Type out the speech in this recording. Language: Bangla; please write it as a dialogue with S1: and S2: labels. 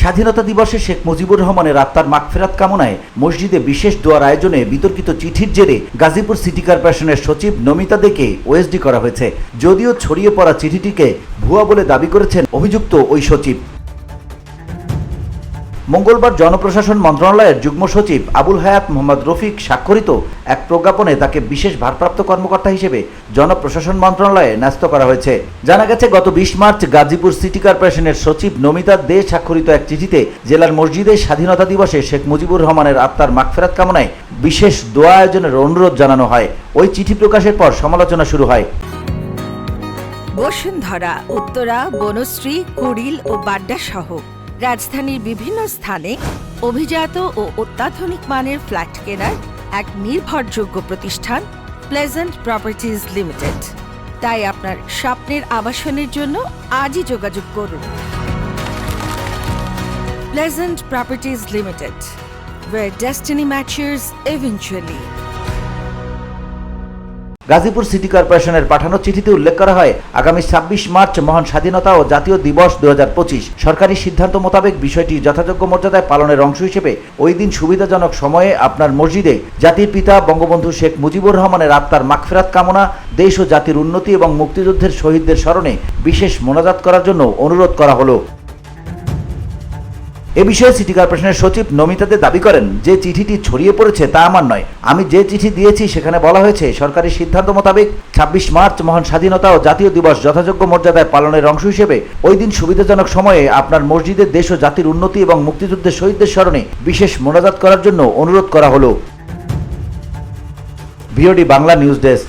S1: স্বাধীনতা দিবসে শেখ মুজিবুর রহমানের আত্মার মাগফিরাত কামনায় মসজিদে বিশেষ দোয়ার আয়োজনে বিতর্কিত চিঠির জেরে গাজীপুর সিটি কর্পোরেশনের সচিব নমিতা দেকে ওএসডি করা হয়েছে। যদিও ছড়িয়ে পড়া চিঠিটিকে ভুয়া বলে দাবি করেছেন অভিযুক্ত ওই সচিব। মঙ্গলবার জনপ্রশাসন মন্ত্রণালয়ের যুগ্ম সচিব আবুল হায়াত মোহাম্মদ রফিক স্বাক্ষরিত এক প্রজ্ঞাপনে তাকে বিশেষ ভারপ্রাপ্ত কর্মকর্তা হিসেবে জনপ্রশাসন মন্ত্রণালয়ে ন্যস্ত করা হয়েছে। জানা গেছে, গত 20 মার্চ গাজীপুর সিটি কর্পোরেশনের সচিব নমিতা দে স্বাক্ষরিত এক চিঠিতে জেলার মসজিদে স্বাধীনতা দিবসে শেখ মুজিবুর রহমানের আত্মার মাগফিরাত কামনায় বিশেষ দোয়া আয়োজনের অনুরোধ জানানো হয়। ওই চিঠি প্রকাশের পর সমালোচনা শুরু হয়।
S2: বসুন্ধরা, উত্তরা, বনশ্রী, কুড়িল ও বাড্ডা সহ রাজধানীর বিভিন্ন স্থানে অভিজাত ও অত্যাধুনিক মানের ফ্ল্যাট কেনার এক নির্ভরযোগ্য প্রতিষ্ঠান প্লেজেন্ট প্রপার্টিজ লিমিটেড। তাই আপনার স্বপ্নের আবাসনের জন্য আজই যোগাযোগ করুন। Pleasant properties limited, where destiny matches eventually.
S1: Gazipur city কর্পোরেশনের পাঠানো চিঠিতে উল্লেখ করা হয়, আগামী 26 মার্চ মহান স্বাধীনতা ও জাতীয় দিবস 2025 সরকারি সিদ্ধান্ত মোতাবেক বিষয়টি যথাযোগ্য মর্যাদায় পালনের অংশ হিসেবে ওই দিন সুবিধাজনক সময়ে আপনার মসজিদে জাতির পিতা বঙ্গবন্ধু শেখ মুজিবুর রহমানের আত্মার মাগফিরাত কামনা, দেশ ও জাতির উন্নতি এবং মুক্তিযুদ্ধের শহীদদের স্মরণে বিশেষ মোনাজাত করার জন্য অনুরোধ করা হলো। এ বিষয়ে সিটি কর্পোরেশনের সচিব নমিতা দে দাবি করেন, যে চিঠিটি ছড়িয়ে পড়েছে তা আমার নয়। আমি যে চিঠি দিয়েছি সেখানে বলা হয়েছে সরকারি সিদ্ধান্ত মোতাবেক 26 মার্চ মহান স্বাধীনতা ও জাতীয় দিবস যথাযোগ্য মর্যাদায় পালনের অংশ হিসেবে ওই দিন সুবিধাজনক সময়ে আপনার মসজিদে দেশ ও জাতির উন্নতি এবং মুক্তিযুদ্ধের শহীদদের স্মরণে বিশেষ মোনাজাত করার জন্য অনুরোধ করা হলো। VOD Bangla news desk.